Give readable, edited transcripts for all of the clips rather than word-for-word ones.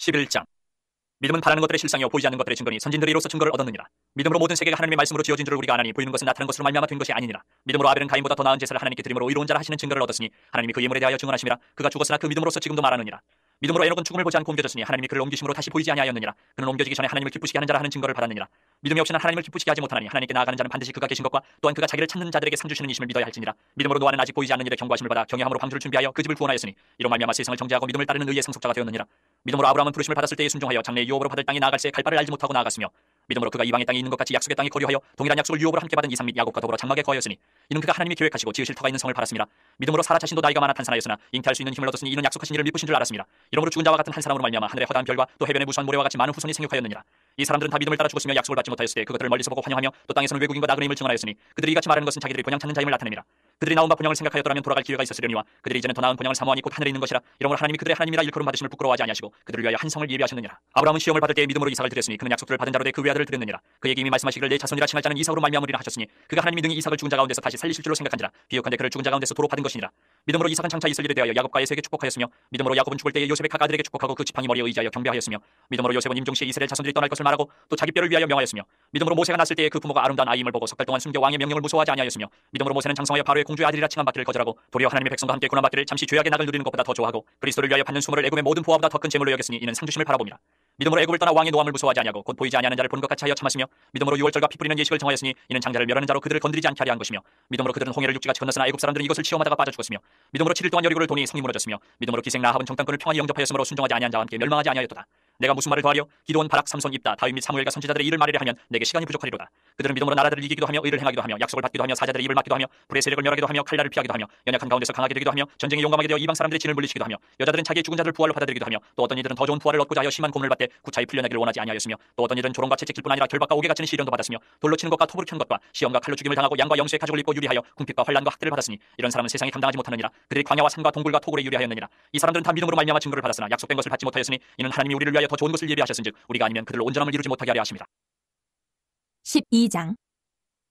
11장. 믿음은 바라는 것들의 실상이요 보이지 않는 것들의 증거니 선진들이 이로써 증거를 얻었느니라. 믿음으로 모든 세계가 하나님의 말씀으로 지어진 줄을 우리가 아나니 보이는 것은 나타난 것으로 말미암아 된 것이 아니니라. 믿음으로 아벨은 가인보다 더 나은 제사를 하나님께 드림으로 의로운 자라 하시는 증거를 얻었으니 하나님이 그 예물에 대하여 증언하심이라. 그가 죽었으나 그 믿음으로서 지금도 말하느니라. 믿음으로 에녹은 죽음을 보지 않고 옮겨졌으니 하나님이 그를 옮기심으로 다시 보이지 아니하였느니라. 그는 옮겨지기 전에 하나님을 기쁘시게 하는 자라 하는 증거를 받았느니라. 믿음이 없이는 하나님을 기쁘시게 하지 못하나니 하나님께 나아가는 자는 반드시 그가 계신 것과 또한 그가 자기를 찾는 자들에게 상 주시는 이심을 믿어야 할지니라. 믿음으로 노아는 아직 보이지 않는 일에 경고하심을 받아 경외함으로 방주를 준비하여 그 집을 구원하였으니 이로 말미암아 세상을 정죄하고 믿음을 따르는 의의 상속자가 되었느니라. 믿음으로 아브라함은 부르심을 받았을 때에 순종하여 장래의 유업으로 받을 땅에 나아갈 새에 갈 바를 알지 못하고 나아갔으며 믿음으로 그가 이방의 땅에 있는 것 같이 약속의 땅에 거류하여 동일한 약속을 유업으로 함께 받은 이삭 및 야곱과 더불어 장막에 거하였으니 이는 그가 하나님이 계획하시고 지으실 터가 있는 성을 바랐습니다. 믿음으로 사라 자신도 나이가 많아 탄산하였으나 잉태할 수 있는 힘을 얻었으니 이는 약속하신 이를 믿으신 줄 알았습니다. 이러므로 죽은 자와 같은 한 사람으로 말미암아 하늘의 허다한 별과 또 해변의 무수한 모래와 같이 많은 후손이 생육하였느니라. 이 사람들은 다 믿음을 따라 죽었으며 약속을 받지 못하였을 때 그것들을 멀리서 보고 환영하며 또 땅에서는 외국인과 나그네임을 증언하였으니 그들이 이같이 말하는 것은 자기들이 본향 찾는 자임을 나타냅니다. 그들이 나온 바 본향을 생각하였더라면 돌아갈 기회가 있었으려니와 그들이 이제는 더 나은 본향을 사모하니 곧 하늘에 있는 것이라. 이러므로 하나님이 그들의 하나님이라 일컬음 받으심을 부끄러워하지 아니하시고 그들을 위하여 한 성을 예비하셨느니라. 아브라함은 시험을 받을 때에 믿음으로 이삭을 드렸으니 그는 약속들을 받은 자로 돼 그 외아들을 드렸느니라. 그에게 이미 말씀하시기를 내 자손이라 칭할 자는 이삭으로 말미암으리라 하셨으니 그가 하나님이 능히 이삭을 죽은 자 가운데서 다시 살리실 줄로 생각한지라. 비유컨대 그를 죽은 자 가운데서 도로 받은 것이니라. 믿음으로 이삭은 장차 있을 일에 대하여 야곱과 에서에게 축복하였으며 믿음으로 야곱은 죽을 때에 요셉의 각 아들에게 축복하고 그 지팡이 머리에 의지하여 경배하였으며 믿음으로 요셉은 임종시에 이스라엘 자손들이 떠날 것을 말하고 또 자기 뼈를 위하여 명하였으며 믿음으로 모세가 났을 때에 그 부모가 아름다운 아이임을 보고 석 달 동안 숨겨 왕의 명령을 무서워하지 아니하였으며 믿음으로 모세는 장성하여 바로의 공주의 아들이라 칭함받기를 거절하고 도리어 하나님의 백성과 함께 고난받기를 잠시 죄악의 낙을 누리는 것보다 더 좋아하고 그리스도를 위하여 받는 수모를 애굽의 모든 보화보다 더 큰 재물로 여겼으니 이는 상주심을 바라봅니다. 믿음으로 애굽을 떠나 왕의 노함을 무서워하지 아니하고 곧 보이지 아니하는 자를 보는 것 같이 하여 참았으며 믿음으로 유월절과 피 뿌리는 예식을 정하였으니 이는 장자를 멸하는 자로 그들을 건드리지 않게 하려 한 것이며 믿음으로 그들은 홍해를 육지같이 건넜으나 애굽 사람들은 이것을 체험하다가 빠져 죽었으며 믿음으로 7일 동안 여리고를 도니 성이 무너졌으며 믿음으로 기생 라합은 정탐꾼을 평안히 영접하였으므로 순종하지 아니한 자와 함께 멸망하지 아니하였도다. 내가 무슨 말을 더하려 기드온 바락 삼손 입다 다윗 및 사무엘과 선지자들의 일을 말하려 하면 내게 시간이 부족하리로다. 그들은 믿음으로 나라들을 이기기도 하며 의를 행하기도 하며 약속을 받기도 하며 사자들의 입을 막기도 하며 불의 세력을 멸하기도 하며 칼날을 피하기도 하며 연약한 가운데서 강하게 되기도 하며 전쟁에 용감하게 되어 이방 사람들의 진을 물리치기도 하며 여자들은 자기의 죽은 자들을 부활로 받아들이기도 하며 또 어떤 이들은 더 좋은 부활을 얻고자 하여 심한 고문을 받되 구차히 풀려나기를 원하지 아니하였으며 또 어떤 이들은 조롱과 채찍질뿐 아니라 결박과 옥에 갇히는 시련도 받았으며 돌로 치는 것과 톱으로 켠 것과 시험과 칼로 죽임을 당하고 양과 영수의 가죽을 입고 유리하여 궁핍과 환난과 학대를 받았으니 이런 사람은 세상이 감당하지 못하느니라. 그들이 광야와 산과 동굴과 토굴에 유리하였느니라. 이 사람들은 다 믿음으로 말미암아 증거를 받았으나 약속된 것을 받지 못하였으니 이는 하나님이 우리를 위하여 더 좋은 것을 예비하셨은즉 우리가 아니면 그들을 온전함을 이루지 못하게 하려 하심이라. 12장.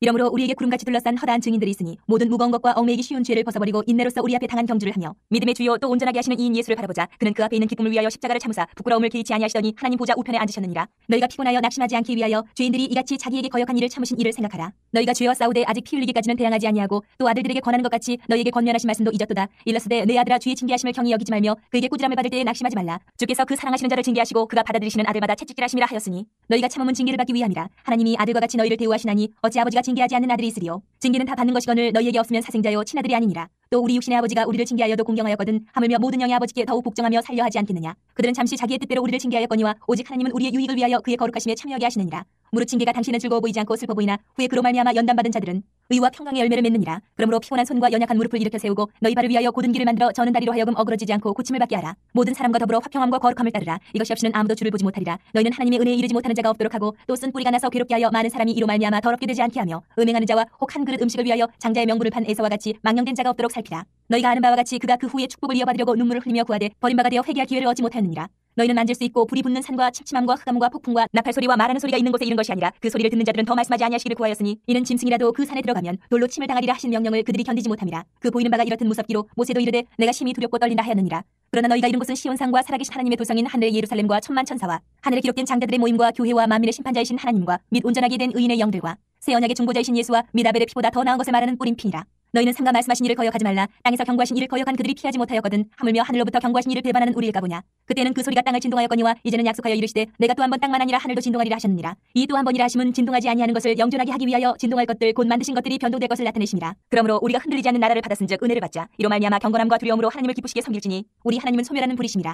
이러므로 우리에게 구름같이 둘러싼 허다한 증인들이 있으니 모든 무거운 것과 얽매이기 쉬운 죄를 벗어버리고 인내로서 우리 앞에 당한 경주를 하며 믿음의 주요 또 온전하게 하시는 이인 예수를 바라보자. 그는 그 앞에 있는 기쁨을 위하여 십자가를 참으사 부끄러움을 개의치 아니하시더니 하나님 보좌 우편에 앉으셨느니라. 너희가 피곤하여 낙심하지 않기 위하여 죄인들이 이같이 자기에게 거역한 일을 참으신 이를 생각하라. 너희가 죄와 싸우되 아직 피 흘리기까지는 대항하지 아니하고 또 아들들에게 권하는 것 같이 너희에게 권면하신 말씀도 잊었도다. 일러스되 내 아들아 주의 징계하심을 경히 여기지 말며 그에게 꾸지람을 받을 때에 낙심하지 말라. 주께서 그 사랑하시는 자를 징계하시고 그가 받아들이시는 아들마다 채찍질하심이라 하였으니 너희가 참음은 징계를 받기 위함이라. 하나님이 아들과 같이 너희를 대우하시나니 어찌 아버지가 징계하지 않는 아들이 있으리요. 징계는 다 받는 것이거늘 너희에게 없으면 사생자요 친아들이 아니니라. 또 우리 육신의 아버지가 우리를 징계하여도 공경하였거든 하물며 모든 영의 아버지께 더욱 복종하며 살려 하지 않겠느냐. 그들은 잠시 자기의 뜻대로 우리를 징계하였거니와 오직 하나님은 우리의 유익을 위하여 그의 거룩하심에 참여하게 하시느니라. 무릇 징계가 당신은 즐거워 보이지 않고 슬퍼 보이나 후에 그로 말미암아 연단받은 자들은 의와 평강의 열매를 맺느니라. 그러므로 피곤한 손과 연약한 무릎을 일으켜 세우고 너희 발을 위하여 곧은 길을 만들어 저는 다리로 하여금 어그러지지 않고 고침을 받게 하라. 모든 사람과 더불어 화평함과 거룩함을 따르라. 이것이 없이는 아무도 주를 보지 못하리라. 너희는 하나님의 은혜에 이르지 못하는 자가 없도록 하고 또 쓴 뿌리가 나서 괴롭게 하여 많은 사람이 이로 말미암아 더럽게 되지 않게 하며 음행하는 자와 혹 한 그릇 음식을 위하여 장자의 명분을 판 에서와 같이 망령된 자가 없도록 살피라. 너희가 아는 바와 같이 그가 그 후에 축복을 이어받으려고 눈물을 흘리며 구하되 버림받아 되어 회개할 기회를 얻지 못하였느니라. 너희는 만질 수 있고 불이 붙는 산과 침침함과 흑암과 폭풍과 나팔 소리와 말하는 소리가 있는 곳에 이른 것이 아니라 그 소리를 듣는 자들은 더 말씀하지 아니하시기를 구하였으니 이는 짐승이라도 그 산에 들어가면 돌로 침을 당하리라 하신 명령을 그들이 견디지 못함이라. 그 보이는 바가 이렇듯 무섭기로 모세도 이르되 내가 심히 두렵고 떨린다 하였느니라. 그러나 너희가 이른 곳은 시온산과 살아계신 하나님의 도성인 하늘의 예루살렘과 천만 천사와 하늘에 기록된 장자들의 모임과 교회와 만민의 심판자이신 하나님과 및 온전하게 된 의인의 영들과 새 언약의 중보자이신 예수와 및 아벨의 피보다 더 나은 것을 말하는 뿌린 피니라. 너희는 삼가 말씀하신 이를 거역하지 말라. 땅에서 경고하신 이를 거역한 그들이 피하지 못하였거든 하물며 하늘로부터 경고하신 이를 배반하는 우리일까 보냐. 그때는 그 소리가 땅을 진동하였거니와 이제는 약속하여 이르시되 내가 또 한 번 땅만 아니라 하늘도 진동하리라 하셨느니라. 이 또 한 번이라 하심은 진동하지 아니하는 것을 영존하게 하기 위하여 진동할 것들 곧 만드신 것들이 변동될 것을 나타내심이라. 그러므로 우리가 흔들리지 않는 나라를 받았은즉 은혜를 받자. 이로 말미암아 경건함과 두려움으로 하나님을 기쁘시게 섬길지니 우리 하나님은 소멸하는 불이심이라.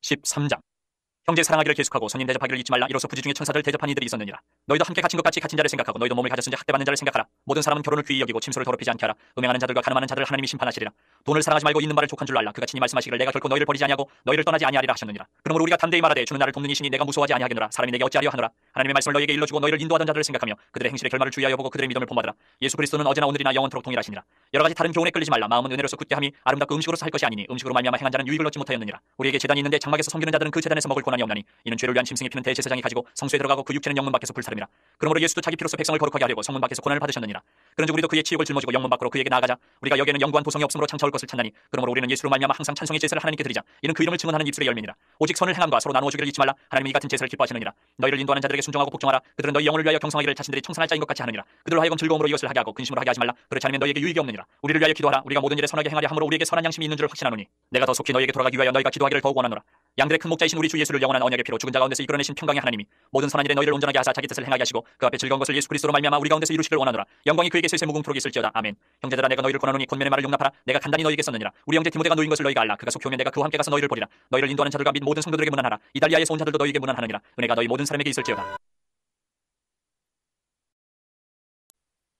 13장. 형제 사랑하기를 계속하고 손님 대접하기를 잊지 말라. 이로써 부지 중에 천사들 대접한 이들이 있었느니라. 너희도 함께 갇힌 것 같이 갇힌 자를 생각하고 너희도 몸을 가졌은지 학대받는 자를 생각하라. 모든 사람은 결혼을 귀히 여기고 침소를 더럽히지 않게 하라. 음행하는 자들과 가늠하는 자들을 하나님이 심판하시리라. 돈을 사랑하지 말고 있는 말을 족한 줄 알라. 그가 친히 말씀하시기를 내가 결코 너희를 버리지 아니하고 너희를 떠나지 아니하리라 하셨느니라. 그러므로 우리가 담대히 말하되 주는 나를 돕는 이시니 내가 무서워하지 아니하겠노라. 사람이 내게 어찌하려 하노라. 하나님의 말씀을 너희에게 일러주고 너희를 인도하던 자들을 생각하며 그들의 행실의 결말을 주의하여 보고 그들의 믿음을 본받으라. 예수 그리스도는 어제나 오늘이나 영원토록 동일하시니라. 여러 가지 다른 교훈에 끌리지 말라. 마음은 은혜로서 굳게 함이 아름답고 음식으로서 할 것이 아니니 음식으로 말미암아 행한 자는 유익을 얻지 못하였느니라. 우리에게 제단이 있는데 장막에서 섬기는 자들은 그 제단에서 먹을 권한이 없나니 이는 죄를 위한 짐승이 피는 대제사장이 가지고 성소에 들어가고 그 육체는 영문 밖에서 불사르는 다름이라. 그러므로 예수도 자기 피로써 백성을 거룩하게 하려고 성문 밖에서 고난을 받으셨느니라. 그런즉 우리도 그의 치욕을 짊어지고 영문 밖으로 그에게 나아가자. 우리가 여기에는 영구한 보성이 없으므로 장차올 것을 찾나니 그러므로 우리는 예수로 말미암아 항상 찬송의 제사를 하나님께 드리자. 이는 그 이름을 증언하는 입술의 열매니라. 오직 선을 행함과 서로 나누어 주기를 잊지 말라. 하나님이 이 같은 제사를 기뻐하시느니라. 너희를 인도하는 자들에게 순종하고 복종하라. 그들은 너희 영혼을 위하여 경성하기를 자신들이 청산할 자인 것 같이 하느니라. 그들로 하여금 즐거움으로 이것을 하게 하고 근심으로 하게 하지 말라. 그렇지 않으면 너희에게 유익이 없느니라. 우리를 위하여 기도하라. 우리가 모든 일에 선하게 행하려 함으로 우리에게 선한 양심이 있는 줄을 확신하노니 내가 더 속히 너희에게 돌아가기 위하여 너희가 기도하기를 더욱 원하노라. 양들의 큰 목자이신 우리 주 예수를 영원한 언약의 피로 죽은 자 가운데서 이끌어내신 평강의 하나님이 모든 선한 일에 너희를 온전하게 하사 자기 뜻을 행하게 하시고 그 앞에 즐거운 것을 예수 그리스도로 말미암아 우리 가운데서 이루시기를 원하노라. 영광이 그에게 세세 무궁토록 있을지어다. 아멘. 형제들아 내가 너희를 권하노니 권면의 말을 용납하라. 내가 간단히 너희에게 썼느니라. 우리 형제 디모데가 놓인 것을 너희가 알라. 그가 속히 오면 내가 그와 함께 가서 너희를 보리라. 너희를 인도하는 자들과 및 모든 성도들에게 문안하라. 이달리아에서 온 자들도 너희에게 문안하느니라. 은혜가 너희 모든 사람에게 있을지어다.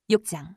6장.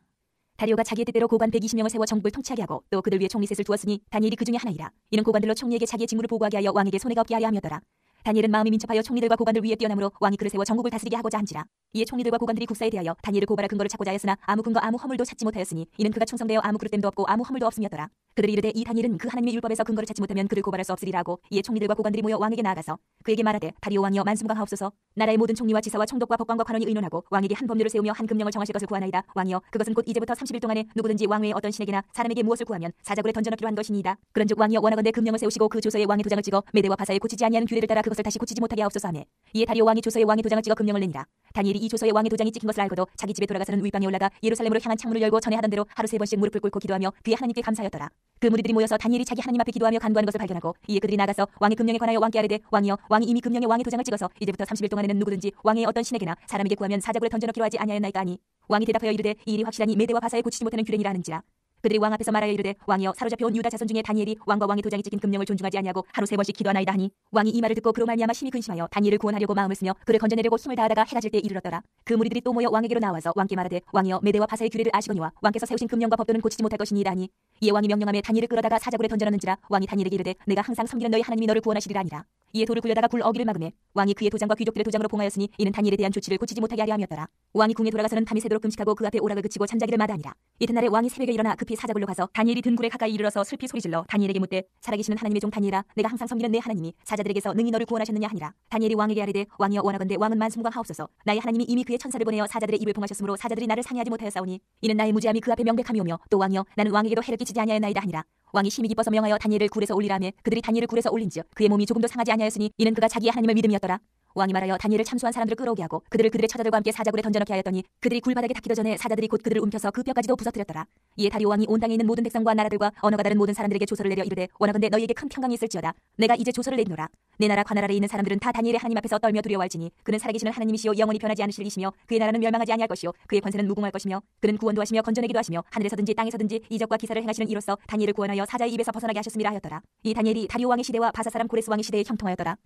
다리오가 자기의 뜻대로 고관 120명을 세워 정복을 통치하게 하고 또 그들 위에 총리셋을 두었으니 다니엘이 그 중에 하나이라. 이는 고관들로 총리에게 자기의 직무를 보고하게 하여 왕에게 손해가 없게 하려 함이었더라. 다니엘은 마음이 민첩하여 총리들과 고관들 위에 뛰어나므로 왕이 그를 세워 전국을 다스리게 하고자 한지라. 이에 총리들과 고관들이 국사에 대하여 다니엘을 고발할 근거를 찾고자 하였으나 아무 근거 아무 허물도 찾지 못하였으니 이는 그가 충성되어 아무 그릇됨도 없고 아무 허물도 없음이었더라. 그들이 이르되 이 다니엘은 그 하나님의 율법에서 근거를 찾지 못하면 그를 고발할 수 없으리라 하고 이에 총리들과 고관들이 모여 왕에게 나아가서 그에게 말하되 다리오 왕이여 만순강하옵소서. 나라의 모든 총리와 지사와 총독과 법관과 관원이 의논하고 왕에게 한 법률을 세우며 한 금령을 정하실 것을 구하나이다. 왕이여 그것은 곧 이제부터 30일 동안에 누구든지 왕 외에 어떤 신에게나 사람에게 무엇을 구하면 사자굴에 던져넣기로 한 것이니이다. 그런즉 왕이여 원하건대 금령을 세우시고 그 조서에 왕의 도장을 찍어 메대와 바사에 고치지 아니하는 규례를 따라 그것을 다시 고치지 못하게 하옵소서 하매 이에 다리오 왕이 조서에 왕의 도장을 찍어 금령을 내니라. 다니엘이 이 조서에 왕의 도장이 찍힌 것을 알고도 자기 집에 돌아가서는 윗방에 올라가 예루살렘으로 향한 창문을 열고 전에 하던 대로 하루 3번씩 무릎을 꿇고 기도하며 그의 하나님께 감사하였더라. 그 무리들이 모여서 다니엘이 자기 하나님 앞에 기도하며 간구하는 것을 발견하고 이에 그들이 나가서 왕의 금령에 관하여 왕께 아뢰되 왕이여 왕이 이미 금령에 왕의 도장을 찍어서 이제부터 30일 동안에는 누구든지 왕의 어떤 신에게나 사람에게 구하면 사자굴에 던져넣기로 하지 아니하였나이까 하니 왕이 대답하여 이르되 이 일이 확실하니 메대와 바사에 고치지 못하는 규례니라 하는지라. 그들이 왕 앞에서 말하여 이르되 왕이여 사로잡혀온 유다 자손 중에 다니엘이 왕과 왕의 도장이 찍힌 금령을 존중하지 아니하고 하루 3번씩 기도하나이다 하니 왕이 이 말을 듣고 그로 말미암아 심히 근심하여 다니엘을 구원하려고 마음을 쓰며 그를 건져내려고 힘을 다하다가 해가 질 때 이르렀더라. 그 무리들이 또 모여 왕에게로 나와서 왕께 말하되 왕이여 메대와 바사의 규례를 아시거니와 왕께서 세우신 금령과 법도는 고치지 못할 것이니이다 하니 이에 왕이 명령하며 다니엘을 끌어다가 사자굴에 던져넣는지라. 왕이 다니엘에게 이르되 내가 항상 섬기는 너희 하나님이 너를 구원하시리라 하니라. 이에 돌을 굴려다가 굴 어기를 막으매 왕이 그의 도장과 귀족들의 도장으로 봉하였으니 이는 다니엘에 대한 조치를 고치지 못하게 하려 함이었더라. 왕이 궁에 돌아가서는 밤이 새도록 금식하고 그 앞에 오락을 그치고 잠자기를 마다하니라. 이튿날에 왕이 새벽에 일어나 급히 사자굴로 가서 다니엘이 든 굴에 가까이 이르러서 슬피 소리질러 다니엘에게 묻되 살아계시는 하나님의 종 다니엘아 내가 항상 섬기는 내 하나님이 사자들에게서 능히 너를 구원하셨느냐 하니라. 다니엘이 왕에게 아뢰되 왕이여 원하건대 왕은 만수무강하옵소서. 나의 하나님이 이미 그의 천사를 보내어 사자들의 입을 봉하셨으므로 사자들이 나를 상해하지 못하였사오니 이는 나의 무죄함이 그 앞에 명백함이오며 또 왕이여 나는 왕에게도 해를 끼치지 아니하였나이다 하니라. 왕이 심히 기뻐서 명하여 다니엘을 굴에서 올리라 하매 그들이 다니엘을 굴에서 올린지어 그의 몸이 조금도 상하지 아니하였으니 이는 그가 자기의 하나님을 믿음이었더라. 왕이 말하여 다니엘을 참수한 사람들을 끌어오게 하고 그들을 그들의 처자들과 함께 사자굴에 던져넣게 하였더니 그들이 굴바닥에 닿기도 전에 사자들이 곧 그들을 움켜서 그 뼈까지도 부서뜨렸더라. 이에 다리오 왕이 온 땅에 있는 모든 백성과 나라들과 언어가 다른 모든 사람들에게 조서를 내려 이르되 원하건대 너희에게 큰 평강이 있을지어다. 내가 이제 조서를 내리노라. 내 나라 관할 아래 있는 사람들은 다 다니엘의 하나님 앞에서 떨며 두려워할지니 그는 살아계시는 하나님이시요 영원히 변하지 않으실 이시며 그의 나라는 멸망하지 아니할 것이요 그의 권세는 무궁할 것이며 그는 구원도 하시며 건져내기도 하시며 하늘에서든지 땅에서든지 이적과 기사를 행하시는 이로써 다니엘을 구원하여 사자의 입에서 벗어나게 하셨음이라 하였더라. 이 다니엘이 다리오 왕의 시대와 바사 사람 고레스 왕의 시대에 형통하였더라.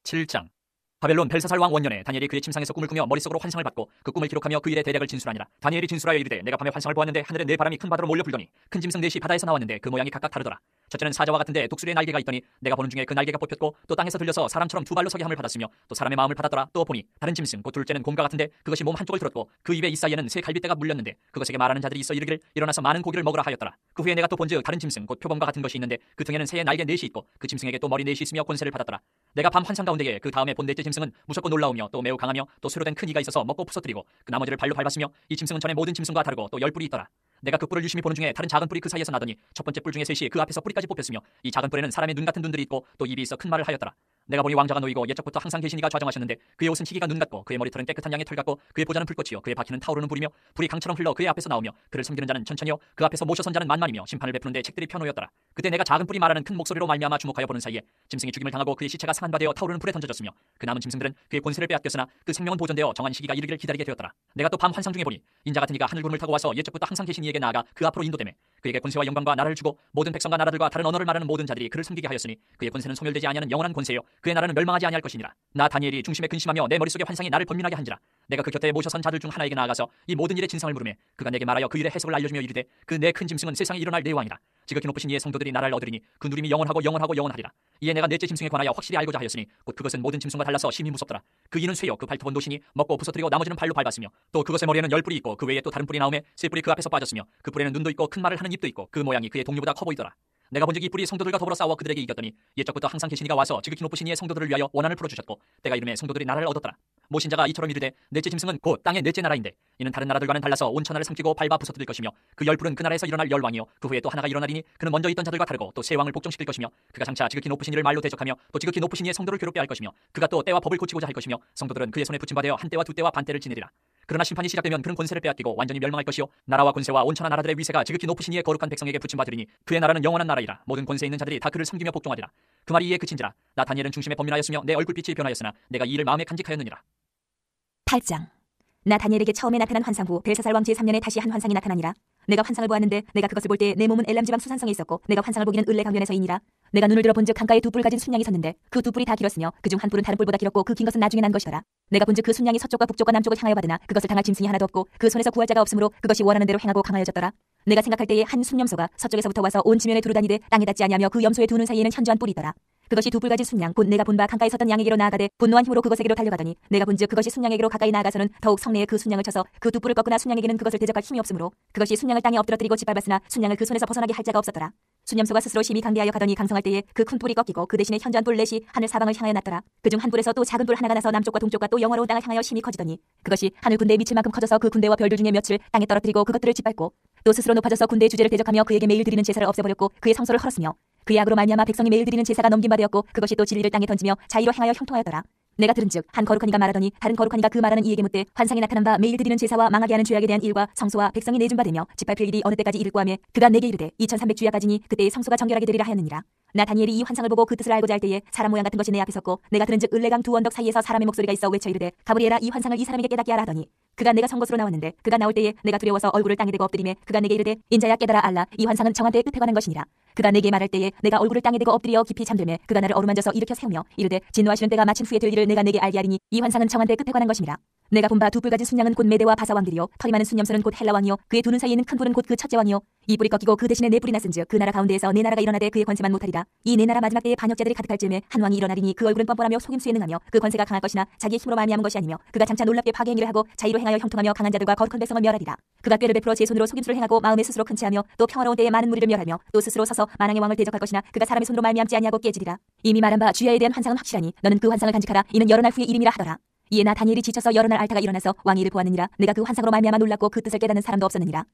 7장. 바벨론 벨사살 왕 원년에 다니엘이 그의 침상에서 꿈을 꾸며 머릿속으로 환상을 받고 그 꿈을 기록하며 그 일의 대략을 진술하니라. 다니엘이 진술하여 이르되 내가 밤에 환상을 보았는데 하늘에 네 바람이 큰 바다로 몰려 불더니 큰 짐승 넷이 바다에서 나왔는데 그 모양이 각각 다르더라. 첫째는 사자와 같은데 독수리의 날개가 있더니 내가 보는 중에 그 날개가 뽑혔고 또 땅에서 들려서 사람처럼 두 발로 서게 함을 받았으며 또 사람의 마음을 받았더라. 또 보니 다른 짐승 곧 둘째는 곰과 같은데 그것이 몸 한쪽을 들었고 그 입에 이 사이에는 새 갈빗대가 물렸는데 그것에게 말하는 자들이 있어 이르기를 일어나서 많은 고기를 먹으라 하였더라. 그 후에 내가 또 본즉 다른 짐승 곧 표범과 같은 것이 있는데 그 등에는 새의 날개 넷이 있고 그 짐승에게 또 머리 넷이 있으며 권세를 받았더라. 내가 밤 환상 가운데에 그 다음에 본 넷째 짐승은 무섭고 놀라우며 또 매우 강하며 또 쇠로 된 큰 이가 있어서 먹고 부서뜨리고 그 나머지를 발로 밟았으며 이 짐승은 전에 모든 짐승과 다르고 또 10뿔이 있더라. 내가 그 뿔을 유심히 보는 중에 다른 작은 뿔이 그 사이에서 나더니 첫 번째 뿔 중에 셋이 그 앞에서 뿌리까지 뽑혔으며 이 작은 뿔에는 사람의 눈 같은 눈들이 있고 또 입이 있어 큰 말을 하였더라. 내가 보니 왕자가 놓이고 옛적부터 항상 계신 이가 좌정하셨는데 그의 옷은 희기가 눈 같고 그의 머리털은 깨끗한 양의 털 같고 그의 보좌는 불꽃이요 그의 바퀴는 타오르는 불이며 불이 강처럼 흘러 그의 앞에서 나오며 그를 섬기는 자는 천천히요 그 앞에서 모셔선 자는 만만이며 심판을 베푸는데 책들이 펴놓였더라. 그때 내가 작은 뿔이 말하는 큰 목소리로 말미암아 주목하여 보는 사이에 짐승이 죽임을 당하고 그의 시체가 상한 바 되어 타오르는 불에 던져졌으며 그 남은 짐승들은 그의 권세를 빼앗겼으나 그 생명은 보존되어 정한 시기가 이르기를 기다리게 되었더라. 내가 또 밤 환상 중에 보니 인자 같은 이가 하늘 구름을 타고 와서 옛적부터 항상 계신 이에게 나아가 그 앞으로 인도되매 그에게 권세와 영광과 나라를 주고 모든 백성과 나라들과 다른 언어를 말하는 모든 자들이 그를 섬기게 하였으니 그의 권세는 소멸되지 아니하는 영원한 권세요 그의 나라는 멸망하지 아니할 것이니라. 나 다니엘이 중심에 근심하며 내 머릿속에 환상이 나를 번민하게 한지라. 내가 그 곁에 모셔선 자들 중 하나에게 나아가서 이 모든 일의 진상을 물으매 그가 내게 말하여 그 일의 해석을 알려주며 이르되 그 내 큰 짐승은 세상에 일어날 내 왕이라. 지극히 높으신 이의 성도들이 나라를 얻으리니 그 누림이 영원하고 영원하고 영원하리라. 이에 내가 넷째 짐승에 관하여 확실히 알고자 하였으니 곧 그것은 모든 짐승과 달라서 심히 무섭더라. 그 이는 쇠요 그 발톱은 노시니 먹고 부서뜨리고 나머지는 발로 밟았으며 또 그것의 머리에는 10뿔이 있고 그 외에 또 다른 뿔이 나오매 세 뿔이 그 앞에서 빠졌으며 그 뿔에는 눈도 있고 큰 말을 하는 입도 있고 그 모양이 그의 동류보다 커 보이더라. 내가 본즉 이 뿔이 성도들과 더불어 싸워 그들에게 이겼더니 옛적부터 항상 계신 이가 와서 지극히 높으신 이의 성도들을 위하여 원한을 풀어주셨고 때가 이름에 성도들이 나라를 얻었더라. 모신자가 이처럼 이르되 넷째 짐승은 곧 땅의 넷째 나라인데 이는 다른 나라들과는 달라서 온 천하를 삼키고 밟아 부서뜨릴 것이며 그 열불은 그 나라에서 일어날 열왕이요 그 후에 또 하나가 일어나리니 그는 먼저 있던 자들과 다르고 또 새 왕을 복종시킬 것이며 그가 장차 지극히 높으신 이를 말로 대적하며 또 지극히 높으신 이의 성도를 괴롭게 할 것이며 그가 또 때와 법을 고치고자 할 것이며 성도들은 그의 손에 붙임받아 한 때와 두 때와 반 때를 지내리라. 그러나 심판이 시작되면 그는 권세를 빼앗기고 완전히 멸망할 것이요 나라와 권세와 온 천하 나라들의 위세가 지극히 높으신 이의 거룩한 백성에게 붙임받으리니 그의 나라는 영원한 나라이라. 모든 권세 있는 자들이 다 그를 섬기며 복종하리라. 그 말이 이에 그친지라. 나 다니엘은 중심에 번민하였으며 내 얼굴빛이 변하였으나 내가 이 일을 마음에 간직하였느니라. 8장. 나 다니엘에게 처음에 나타난 환상 후 벨사살 왕 제3년에 다시 한 환상이 나타나니라. 내가 환상을 보았는데 내가 그것을 볼 때 내 몸은 엘람 지방 수산성에 있었고 내가 환상을 보기는 을레 강변에서이니라. 내가 눈을 들어 본즉 강가에 두 뿔 가진 순양이 섰는데 그 두 뿔이 다 길었으며 그중 한 뿔은 다른 뿔보다 길었고 그 긴 것은 나중에 난 것이더라. 내가 본즉 그 순양이 서쪽과 북쪽과 남쪽을 향하여 받으나 그것을 당할 짐승이 하나도 없고 그 손에서 구할 자가 없으므로 그것이 원하는 대로 행하고 강하여졌더라. 내가 생각할 때에 한 순염소가 서쪽에서부터 와서 온 지면에 두루다니되 땅에 닿지 아니하며 그 염소의 두 눈 사이에는 현저한 뿔이 있더라. 그것이 두 뿔 가진 순양 곧 내가 본 바 강가에 섰던 양에게로 나아가되 분노한 힘으로 그것에게로 달려가더니 내가 본즉 그것이 순양에게로 가까이 나아가서는 더욱 성내에 그 순양을 쳐서 그 두 뿔을 꺾으나 순양에게는 그것을 대적할 힘이 없으므로 그것이 순양을 땅에 엎드러뜨리고 짓밟았으나 순양을 그 손에서 벗어나게 할 자가 없었더라. 순염소가 스스로 심히 강대하여 가더니 강성할 때에 그 큰 뿔이 꺾이고 그 대신에 현저한 뿔 넷이 하늘 사방을 향하여 났더라. 그중 한 뿔에서 또 작은 뿔 하나가 나서 남쪽과 동쪽과 또 영화로운 땅을 향하여 심히 커지더니 그것이 하늘 군대에 미칠 만큼 커져서 그 군대와 별들 중에 몇을 땅에 떨어뜨리고 그것들을 짓밟고 또 스스로 높아져서 군대의 주제를 대적하며 그에게 매일 드리는 제사를 없애버렸고 그의 성소를 헐었으며 그의 악으로 말미암아 백성이 매일 드리는 제사가 넘긴 바 되었고 그것이 또 진리를 땅에 던지며 자의로 행하여 형통하였더라. 내가 들은즉 한 거룩한 이가 말하더니 다른 거룩한 이가 그 말하는 이에게 묻되 환상에 나타난 바 매일 드리는 제사와 망하게 하는 죄악에 대한 일과 성소와 백성이 내준 바 되며 짓밟힐 일이 어느 때까지 이를꼬 하며 그가 내게 이르되 2300주야까지니 그때의 성소가 정결하게 되리라 하였느니라. 나 다니엘이 이 환상을 보고 그 뜻을 알고자 할 때에 사람 모양 같은 것이 내 앞에 섰고 내가 들은즉 을레강 두 언덕 사이에서 사람의 목소리가 있어 외쳐 이르되 가브리엘아 이 환상을 이 사람에게 깨닫게 하라 하더니 그가 내가 선 곳으로 나왔는데 그가 나올 때에 내가 두려워서 얼굴을 땅에 대고 엎드리매 그가 내게 이르되 인자야 깨달아 알라 이 환상은 정한때의 끝에 관한 것이니라. 그가 내게 말할 때에 내가 얼굴을 땅에 대고 엎드려 깊이 잠들매 그가 나를 어루만져서 일으켜 세우며 이르되 진노하시는 때가 마친 후에 될 일을 내가 내게 알게 하리니 이 환상은 정한때의 끝에 관한 것이니라. 내가 본 바 두 뿔 가진 순양은 곧 메대와 바사 왕들이요 털이 많은 순염소는 곧 헬라 왕이요 그의 두 눈 사이에 있는 큰 뿔은 곧 그 첫째 왕이요 이 뿔이 꺾이고 그 대신에 네 뿔이 났은즉 그 나라 가운데에서 네 나라가 일어나되 그의 권세만 못하리라. 이 네 나라 마지막 때에 반역자들이 가득할 즈음에 한 왕이 일어나리니 그 얼굴은 뻔뻔하며 속임수에 능하며 그 권세가 강할 것이나 자기의 힘으로 말미암은 것이 아니며 그가 장차 놀랍게 파괴 행위를 하고 자의로 행하여 형통하며 강한 자들과 거룩한 백성을 멸하리라. 그가 꾀를 베풀어 제 손으로 속임수를 행하고 마음에 스스로 큰 체하며 또 평화로운 때에 많은 무리를 멸하며 또 스스로 서서 만왕의 왕을 대적할 것이나 그가 사람의 손으로 말미암지 아니하고 깨지리라. 이미 말한 바 주야에 대한 환상은 확실하니 너는 그 환상을 간직하라. 이는 여러 날 후의 일임이라 하더라. 이에 나 다니엘이 지쳐서 여러 날 앓다가 일어나서 왕이 이를 보았느니라. 내가 그 환상으로 말미암아 놀랐고 그 뜻을 깨닫는 사람도 없었느니라.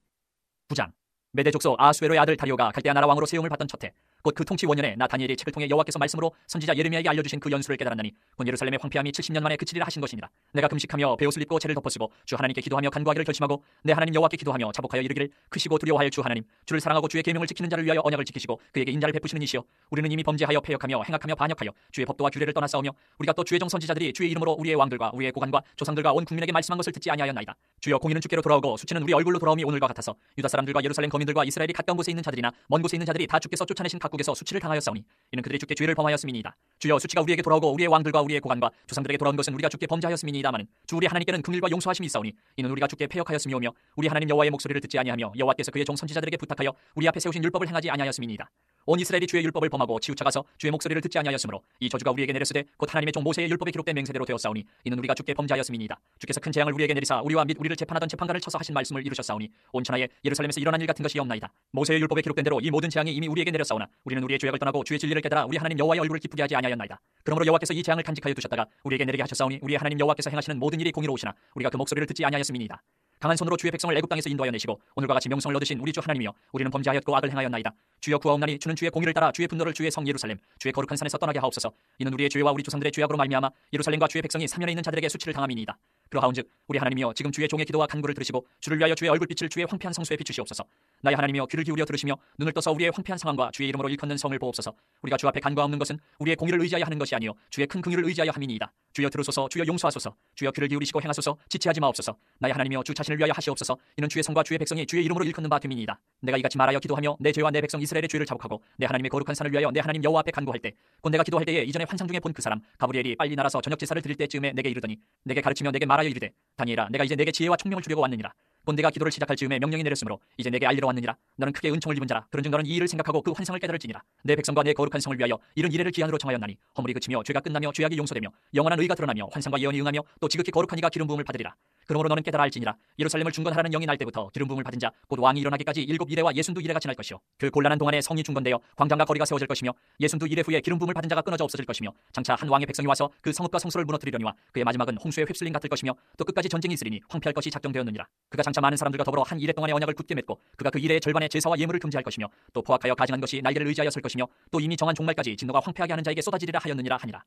9장. 메대 족속 아수에로의 아들 다리오가 갈대아 나라 왕으로 세움을 받던 첫해 곧 그 통치 원년에 나 다니엘이 책을 통해 여호와께서 말씀으로 선지자 예레미야에게 알려주신 그 연수를 깨달았나니 곧 예루살렘의 황폐함이 70년 만에 그치리라 하신 것이니라. 내가 금식하며 베옷을 입고 채를 덮어쓰고 주 하나님께 기도하며 간구하기를 결심하고 내 하나님 여호와께 기도하며 자복하여 이르기를 크시고 두려워할 주 하나님 주를 사랑하고 주의 계명을 지키는 자를 위하여 언약을 지키시고 그에게 인자를 베푸시는 이시여 우리는 이미 범죄하여 패역하며 행악하며 반역하여 주의 법도와 규례를 떠나싸우며 우리가 또 주의 종 선지자들이 주의 이름으로 우리의 왕들과 우리의 고관과 조상들과 온 국민에게 말씀한 것을 듣지 아니하였나이다. 주여 공의는 주께로 돌아오고 수치는 우리 얼굴로 돌아옴이 오늘과 같아서 유다 사람들과 예루살렘 거민들과 이스라엘이 가까운 곳에 있는 자들이나 먼 곳에 있는 자들이 다 주께서 쫓아내신 각국에서 수치를 당하였사오니 이는 그들이 주께 죄를 범하였음이니이다. 주여 수치가 우리에게 돌아오고 우리의 왕들과 우리의 고관과 조상들에게 돌아온 것은 우리가 주께 범죄하였음이니이다마는 주 우리 하나님께는 긍휼과 용서하심이 있사오니 이는 우리가 주께 패역하였음이오며 우리 하나님 여호와의 목소리를 듣지 아니하며 여호와께서 그의 종 선지자들에게 부탁하여 우리 앞에 세우신 율법을 행하지 아니하였음이니이다. 온 이스라엘이 주의 율법을 범하고 치우쳐가서 주의 목소리를 듣지 아니하였으므로 이 저주가 우리에게 내렸으되 곧 하나님의 종 모세의 율법에 기록된 맹세대로 되었사오니 이는 우리가 주께 범죄하였음이니이다. 주께서 큰 재앙을 우리에게 내리사 우리와 및 우리를 재판하던 재판관을 쳐서 하신 말씀을 이루셨사오니 온 천하에 예루살렘에서 일어난 일 같은 것이 없나이다. 모세의 율법에 기록된 대로 이 모든 재앙이 이미 우리에게 내렸사오나 우리는 우리의 죄악을 떠나고 주의 진리를 깨달아 우리 하나님 여호와의 얼굴을 기쁘게 하지 아니하였나이다. 그러므로 여호와께서 이 재앙을 간직하여 두셨다가 우리에게 내리게 하셨사오니 우리의 하나님 여호와께서 행하시는 모든 일이 공의로우시나 우리가 그 목소리를 듣지 아니하였음이니이다. 강한 손으로 주의 백성을 애굽 땅에서 인도하여 내시고 오늘과 같이 명성을 얻으신 우리 주 하나님이여 우리는 범죄하였고 악을 행하였나이다. 주여 구하옵나니 주는 주의 공의를 따라 주의 분노를 주의 성 예루살렘 주의 거룩한 산에서 떠나게 하옵소서. 이는 우리의 죄와 우리 조상들의 죄악으로 말미암아 예루살렘과 주의 백성이 삼면에 있는 자들에게 수치를 당함이니이다. 그러하온즉 우리 하나님이여 지금 주의 종의 기도와 간구를 들으시고 주를 위하여 주의 얼굴빛을 주의 황폐한 성소에 비추시옵소서. 나의 하나님이여 귀를 기울여 들으시며 눈을 떠서 우리의 황폐한 상황과 주의 이름으로 일컫는 성을 보옵소서. 우리가 주 앞에 간구하옵는 것은 우리의 공의를 의지하여 하는 것이 아니요 주의 큰 긍휼을 의지하여 함이니이다. 주여 들으소서. 주여 용서하소서. 주여 귀를 기울이시고 행하소서. 지체하지 마옵소서. 나의 하나님이여 주 자신을 위하여 하시옵소서. 이는 주의 성과 주의 백성이 주의 이름으로 일컫는 바 됨이니이다. 내가 이같이 말하여 기도하며 내 죄와 내 백성 이스라엘의 죄를 자복하고 내 하나님의 거룩한 산을 위하여 내 하나님 여호와 앞에 간구할 때 곧 내가 기도할 때에 이전에 환상 중에 본 그 사람 가브리엘이 빨리 날아서 저녁 제사를 드릴 때쯤에 내게 이르더니 내게 가르치며 내게 말하여 이르되 다니엘아 내가 이제 내게 지혜와 총명을 주려고 왔느니라. 곧 내가 기도를 시작할 즈음에 명령이 내렸으므로 이제 내게 알리러 왔느니라. 너는 크게 은총을 입은 자라. 그런즉 너는 이 일을 생각하고 그 환상을 깨달을지니라. 내 백성과 내 거룩한 성을 위하여 이런 이래를 기한으로 정하였나니 허물이 그치며 죄가 끝나며 죄악이 용서되며 영원한 의가 드러나며 환상과 예언이 응하며 또 지극히 거룩한 이가 기름 부음을 받으리라. 그러므로 너는 깨달아 알지니라. 예루살렘을 중건하라는 영이 날 때부터 기름 부음을 받은 자 곧 왕이 일어나기까지 7 이레와 62 이레가 지날 것이요 그 곤란한 동안에 성이 중건되어 광장과 거리가 세워질 것이며 62 이레 후에 기름 부음을 받은 자가 끊어져 없어질 것이며 장차 한 왕의 백성이 와서 그 성읍과 성소를 무너뜨리려니와 그의 마지막은 홍수에 휩쓸림 같을 것이며 또 끝까지 전쟁이 있으리니 황폐할 것이 작정되었느니라. 그가 장차 많은 사람들과 더불어 한 이레 동안의 언약을 굳게 맺고 그가 그 이레의 절반의 제사와 예물을 금지할 것이며 또 포악하여 가증한 것이 날개를 의지하여 설 것이며 또 이미 정한 종말까지 진노가 황폐하게 하는 자에게 쏟아지리라 하였느니라 하니라.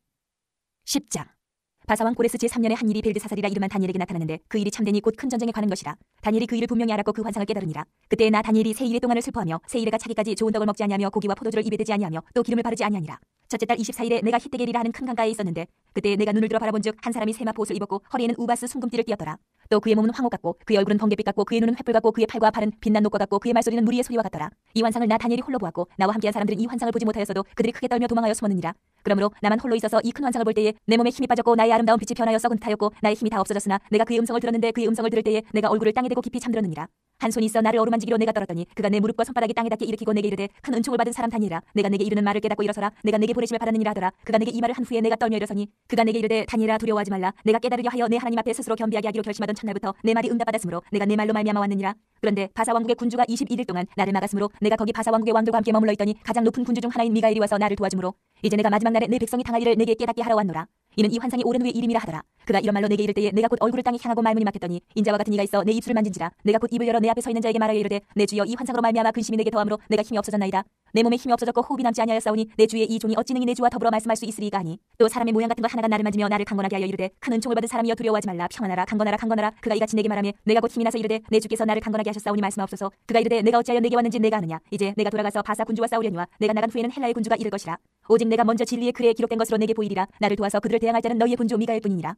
10장. 바사왕 고레스 제3년에 한 일이 벨드사살이라 이름한 다니엘에게 나타나는데 그 일이 참되니 곧 큰 전쟁에 관한 것이라. 다니엘이 그 일을 분명히 알았고 그 환상을 깨달으니라. 그때 나 다니엘이 세 이레 동안을 슬퍼하며 세 이레가 차기까지 좋은 떡을 먹지 아니하며 고기와 포도주를 입에 대지 아니하며 또 기름을 바르지 아니하니라. 첫째 달 24일에 내가 히데겔이라 하는 큰 강가에 있었는데 그때 내가 눈을 들어 바라본즉 한 사람이 세마포 옷을 입었고 허리에는 우바스 순금띠를 띠었더라. 또 그의 몸은 황호 같고 그의 얼굴은 번갯빛 같고 그의 눈은 횃불 같고 그의 팔과 팔은 빛난 녹과 같고 그의 말소리는 무리의 소리와 같더라. 이 환상을 나 다니엘이 홀로 보았고 나와 함께한 사람들은 이 환상을 보지 못하였어도 그들이 크게 떨며 도망하여 숨었느니라. 그러므로 나만 홀로 있어서 이 큰 환상을 볼 때에 내 몸에 힘이 빠졌고 나의 아름다운 빛이 변하여 썩은 듯하였고 나의 힘이 다 없어졌으나 내가 그의 음성을 들었는데 그의 음성을 들을 때에 내가 얼굴을 땅에 대고 깊이 잠들었느니라. 한 손이 있어 나를 어루만지기로 내가 떨었더니 그가 내 무릎과 손바닥이 땅에 닿게 일으키고 내게 이르되 큰 은총을 받은 사람 다니엘아 내가 내게 이르는 말을 깨닫고 일어서라. 내가 내게 보내심을 받았느니라 하더라. 그가 내게 이 말을 한 후에 내가 떨며 일어서니 그가 내게 이르되 다니엘아 두려워하지 말라. 내가 깨달으려 하여 내 하나님 앞에 스스로 겸비하게 하기로 결심하던 첫날부터 내 말이 응답받았으므로 내가 내 말로 말미암아 왔느니라. 그런데 바사 왕국의 군주가 21일 동안 나를 막았으므로 내가 거기 바사 왕국의 왕들과 함께 머물러 있더니 가장 높은 군주 중 하나인 미가엘이 와서 나를 도와주므로 이제 내가 마지막 날에 내 백성이 당할 일을 내게 깨닫게 하러 왔노라. 이는 이 환상이 오랜 후의 일임이라 하더라. 그가 이런 말로 내게 이를 때에 내가 곧 얼굴을 땅에 향하고 말문이 막혔더니 인자와 같은 이가 있어 내 입술을 만진지라. 내가 곧 입을 열어 내 앞에 서 있는 자에게 말하여 이르되 내 주여 이 환상으로 말미암아 근심이 내게 더함으로 내가 힘이 없어졌나이다. 내 몸에 힘이 없어졌고 호흡이 남지 아니하였사오니 내 주의 이 종이 어찌 능히 내 주와 더불어 말씀할 수 있으리이까 하니 또 사람의 모양 같은 것 하나가 나를 만지며 나를 강건하게 하여 이르되 큰 은총을 받은 사람이여 두려워하지 말라. 평안하라 강건하라 강건하라. 그가 이같이 내게 말하며 내가 곧 힘이 나서 이르되 내 주께서 나를 강건하게 하셨사오니 말씀하옵소서. 그가 이르되 내가 어찌하여 내게 왔는지 내가 아느냐. 이제 내가 돌아가서 바사 군주와 싸우려니와 내가 나간 후에는 헬라의 군주가 이를 것이라. 오직 내가 먼저 진리의 글에 기록된 것으로 내게 보이리라. 나를 도와서 그들을 대항할 자는 너희의 군주 미가엘 뿐이니라.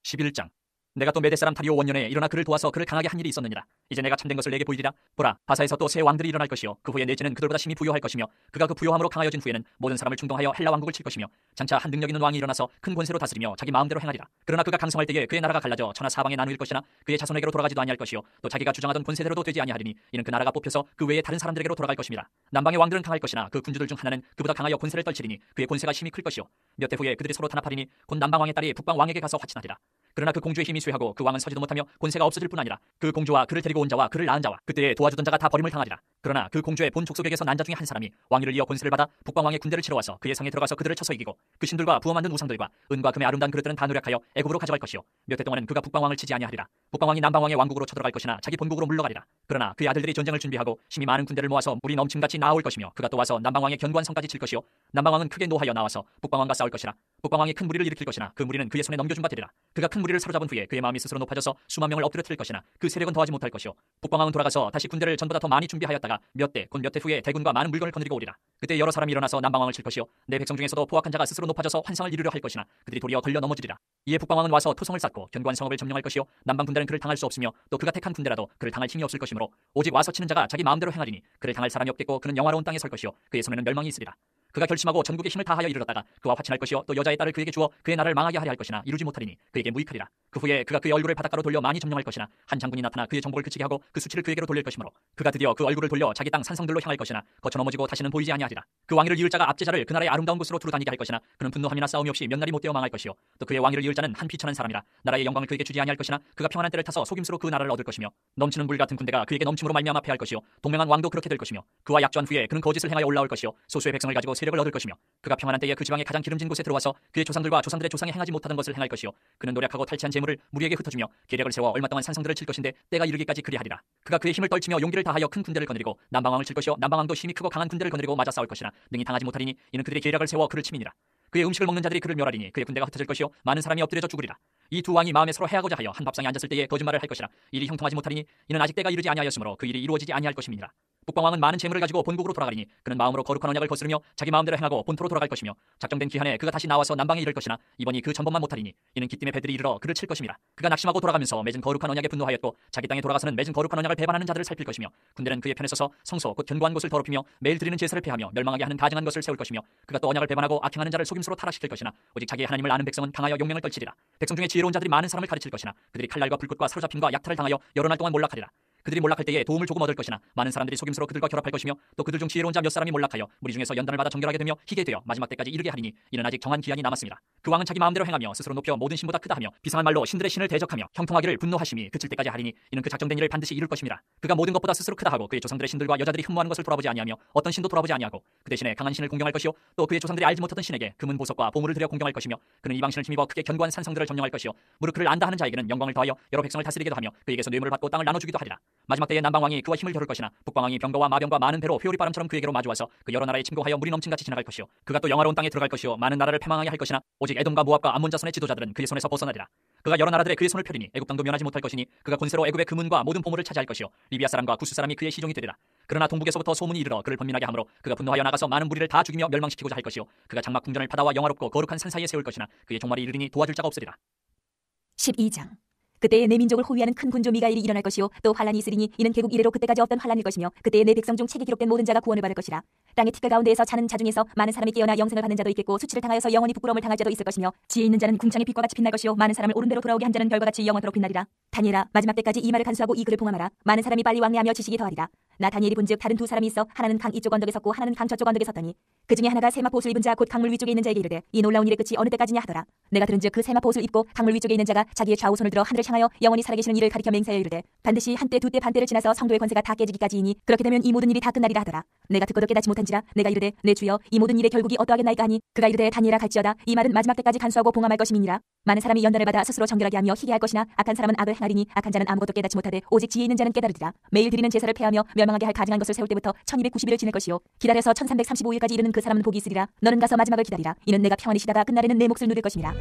11장. 내가 또 메대 사람 다리오 원년에 일어나 그를 도와서 그를 강하게 한 일이 있었느니라. 이제 내가 참된 것을 내게 보이리라. 보라, 바사에서 또 새 왕들이 일어날 것이요 그 후에 내지는 그들보다 심히 부요할 것이며 그가 그 부요함으로 강하여진 후에는 모든 사람을 충동하여 헬라 왕국을 칠 것이며 장차 한 능력 있는 왕이 일어나서 큰 권세로 다스리며 자기 마음대로 행하리라. 그러나 그가 강성할 때에 그의 나라가 갈라져 천하 사방에 나누일 것이나 그의 자손에게로 돌아가지도 아니할 것이요 또 자기가 주장하던 권세대로도 되지 아니하리니 이는 그 나라가 뽑혀서 그 외에 다른 사람들에게로 돌아갈 것입니다. 남방의 왕들은 강할 것이나 그 군주들 중 하나는 그보다 강하여 권세를 떨치리니 그의 권세가 힘이 클 것이요 몇 해 후에 그들이 서로 탄압하리니 곧 남방 왕의 딸이 북방 왕에게 가서 화친하리라. 그러나 그 공주의 힘이 쇠하고 그 왕은 서지도 못하며 권세가 없어질 뿐 아니라 그 공주와 그를 데리고 온 자와 그를 낳은 자와 그때에 도와주던 자가 다 버림을 당하리라. 그러나 그 공주의 본 족속에게서 난 자 중에 한 사람이 왕위를 이어 권세를 받아 북방 왕의 군대를 치러 와서 그의 성에 들어가서 그들을 쳐서 이기고 그 신들과 부어 만든 우상들과 은과 금의 아름다운 그릇들은 다 노력하여 애굽으로 가져갈 것이요 몇 해 동안은 그가 북방 왕을 치지 아니하리라. 북방 왕이 남방 왕의 왕국으로 쳐들어갈 것이나 자기 본국으로 물러가리라. 그러나 그의 아들들이 전쟁을 준비하고 심히 많은 군대를 모아서 물이 넘침같이 나아올 것이며 그가 또 와서 남방 왕의 견고한 성까지 칠 것이요 남방 왕은 크게 노하여 나와서 북방 왕과 싸울 것이라. 북방 왕이 큰 무리를 일으킬 것이나 그 무리는 그의 손에 넘겨준 바 되리라. 그가 큰 무리를 사로잡은 후에 그의 마음이 스스로 높아져서 수만 명을 엎드려뜨릴 것이나 그 세력은 더하지 못할 것이요 북방 왕은 돌아가서 다시 군대를 전보다 더 많이 준비하였다가 몇 대 후에 대군과 많은 물건을 거느리고 오리라. 그때 여러 사람이 일어나서 남방 왕을 칠 것이요 내 백성 중에서도 포악한 자가 스스로 높아져서 환상을 이루려 할 것이나 그들이 도리어 걸려 넘어지리라. 이에 북방 왕은 와서 토성을 쌓고 견고한 성읍을 점령할 것이요 남방 군대는 그를 당할 수 없으며 또 그가 택한 군대라도 그를 당할 힘이 없을 것이므로 오직 와서 치는 자가 자기 마음대로 행하리니 그를 당할 사람이 없겠고 그는 영화로운 땅에 설 것이요 그의 손에는 멸망이 있으리라. 그가 결심하고 전국의 힘을 다하여 이르렀다가 그와 화친할 것이요 또 여자의 딸을 그에게 주어 그의 나라를 망하게 하려 할 것이나 이루지 못하리니 그에게 무익하리라. 그 후에 그가 그의 얼굴을 바닷가로 돌려 많이 점령할 것이나 한 장군이 나타나 그의 정복을 그치게 하고 그 수치를 그에게로 돌릴 것이므로 그가 드디어 그 얼굴을 돌려 자기 땅 산성들로 향할 것이나 거쳐 넘어지고 다시는 보이지 아니하리라. 그 왕위를 이을 자가 압제자를 그 나라의 아름다운 곳으로 두루 다니게 할 것이나 그는 분노함이나 싸움이 없이 몇 날이 못되어 망할 것이요 또 그의 왕위를 이을 자는 한 비천한 사람이라. 나라의 영광을 그에게 주지 아니할 것이나 그가 평안한 때를 타서 속임수로 그 나라를 얻을 것이며 넘치는 물 같은 군대가 그에게 넘침으로 말미암아 패할 것이요 동맹한 왕도 그렇게 될 것이며 그와 약조한 후에 그는 거짓을 행하여 올라올 것이요 소수의 백성을 가지고 세력을 얻을 것이며 그가 평안한 때에 그 지방의 가장 기름진 곳에 들어와서 그의 조상들과 조상들의 조상이 행하지 못하던 것을 행할 것이요 그는 노력하고 탈취한 재물을 무리에게 흩어주며 계략을 세워 얼마 동안 산성들을 칠 것인데 때가 이르기까지 그리하리라. 그가 그의 힘을 떨치며 용기를 다하여 큰 군대를 거느리고 남방왕을 칠 것이요 남방왕도 힘이 크고 강한 군대를 거느리고 맞아 싸울 것이나 능히 당하지 못하리니 이는 그들의 계략을 세워 그를 치민이라. 그의 음식을 먹는 자들이 그를 멸하리니 그의 군대가 흩어질 것이요 많은 사람이 엎드려져 죽으리라. 이 두 왕이 마음에 서로 해하고자 하여 한 밥상에 앉았을 때에 거짓말을 할 것이라. 일이 형통하지 못하리니 이는 아직 때가 이르지 아니하였으므로 그 일이 이루어지지 아니할 것임이니라. 북방왕은 많은 재물을 가지고 본국으로 돌아가리니 그는 마음으로 거룩한 언약을 거스르며 자기 마음대로 행하고 본토로 돌아갈 것이며 작정된 기한에 그가 다시 나와서 남방에 이를 것이나 이번이 그 전번만 못하리니 이는 기띔의 배들이 이르러 그를 칠 것임이라. 그가 낙심하고 돌아가면서 맺은 거룩한 언약에 분노하였고 자기 땅에 돌아가서는 맺은 거룩한 언약을 배반하는 자들을 살필 것이며 군대는 그의 편에 서서 성소 곧 견고한 곳을 더럽히며 매일 드리는 제사를 폐하며 멸망하게 하는 가증한 것을 세울 것이며 그가 또 언약을 배반하고 악행하는 자를 속임수로 타락시킬 것이나 오직 자기의 하나님을 아는 백성은 강하여 용맹을 떨치리라. 백성 중에 지혜로운 자들이 많은 사람을 가르칠 것이나 그들이 칼날과 불꽃과 사로잡힘과 약탈을 당하여 여러 날 동안 몰락하리라. 그들이 몰락할 때에 도움을 조금 얻을 것이나 많은 사람들이 속임수로 그들과 결합할 것이며 또 그들 중 지혜로운 자 몇 사람이 몰락하여 무리 중에서 연단을 받아 정결하게 되며 희게 되어 마지막 때까지 이르게 하리니 이는 아직 정한 기한이 남았습니다. 그 왕은 자기 마음대로 행하며 스스로 높여 모든 신보다 크다 하며 비상한 말로 신들의 신을 대적하며 형통하기를 분노하심이 그칠 때까지 하리니 이는 그 작정된 일을 반드시 이룰 것입니다. 그가 모든 것보다 스스로 크다 하고 그의 조상들의 신들과 여자들이 흠모하는 것을 돌아보지 아니하며 어떤 신도 돌아보지 아니하고 그 대신에 강한 신을 공경할 것이요 또 그의 조상들이 알지 못하던 신에게 금은 보석과 보물을 들여 공경할 것이며 그는 이방 신을 힘입어 크게 견고한 산성들을 점령할 것이요 무릇 그를 안다 하는 자에게는 영광을 더하여 여러 백성을 다스리게도 하며 그에게서 뇌물을 받고 땅을 나눠주기도 하리라. 마지막 때에 남방왕이 그와 힘을 겨룰 것이나 북방왕이 병거와 마병과 많은 배로 회오리 바람처럼 그에게로 마주와서 그 여러 나라에 침공하여 물이 넘친같이 지나갈 것이요 그가 또 영화로운 땅에 들어갈 것이요 많은 나라를 패망하게 할 것이나 오직 에돔과 모압과 암몬 자손의 지도자들은 그의 손에서 벗어나리라. 그가 여러 나라들의 그의 손을 펴리니 애굽 땅도 면하지 못할 것이니 그가 권세로 애굽의 금은과 모든 보물을 차지할 것이요 리비아 사람과 구스 사람이 그의 시종이 되리라. 그러나 동북에서부터 소문이 이르러 그를 번민하게 하므로 그가 분노하여 나가서 많은 무리를 다 죽이며 멸망시키고자 할 것이요 그가 장막 궁전을 바다와 영화롭고 거룩한 산 사이에 세울 것이나 그의 종말이 이르리니 도와줄 자가 없으리라. 12장. 그때에 내 민족을 호위하는 큰 군조 미가엘이 일어날 것이요 또 환란이 있으리니 이는 개국 이래로 그때까지 없던 환란일 것이며 그때에 내 백성 중 책에 기록된 모든 자가 구원을 받을 것이라. 땅의 티끌 가운데에서 자는 자 중에서 많은 사람이 깨어나 영생을 받는 자도 있겠고 수치를 당하여서 영원히 부끄러움을 당할 자도 있을 것이며 지혜 있는 자는 궁창의 빛과 같이 빛날 것이요 많은 사람을 옳은 대로 돌아오게 한 자는 별과 같이 영원토록 빛나리라. 다니엘아 마지막 때까지 이 말을 간수하고 이 글을 봉함하라. 많은 사람이 빨리 왕래하며 지식이 더하리라. 나 다니엘이 본즉 다른 두 사람이 있어 하나는 강 이쪽 언덕에 섰고 하나는 강 저쪽 언덕에 섰더니 그 중에 하나가 세마포 옷을 입은 자 곧 강물 위쪽에 있는 자에게 이르되 이 놀라운 일의 끝이 어느 때까지냐 하더라. 내가 들은즉 그 세마포 옷을 입고 강물 위쪽에 있는 자가 자기의 좌우 손을 들어 하늘을 향하여 영원히 살아계시는 이를 가리켜 맹세하여 이르되 반드시 한때 두때 반때를 지나서 성도의 권세가 다 깨지기까지이니 그렇게 되면 이 모든 일이 다 끝나리라 하더라. 내가 듣고도 깨닫지 못한지라 내가 이르되 내 주여 이 모든 일의 결국이 어떠하겠나이까 하니 그가 이르되 다니엘아 갈지어다 이 말은 마지막 때까지 간수하고 봉함할 것임이니라. 많은 사람이 연단을 받아 스스로 정결하게 하며 희게 할 것이나 악한 사람은 악을 행하리니 악한 자는 아무것도 깨닫지 못하되 오직 지혜 있는 자는 깨달으리라. 매일 드리는 제사를 폐하며 멸망하게 할 가증한 것을 세울 때부터 1290일을 지낼 것이요 기다려서 1335일까지 이르는 그 사람은 복이 있으리라. 너는 가서 마지막을 기다리라. 이는 내가 평안히 쉬다가 끝날에는 내 몫을 누릴 것임이라.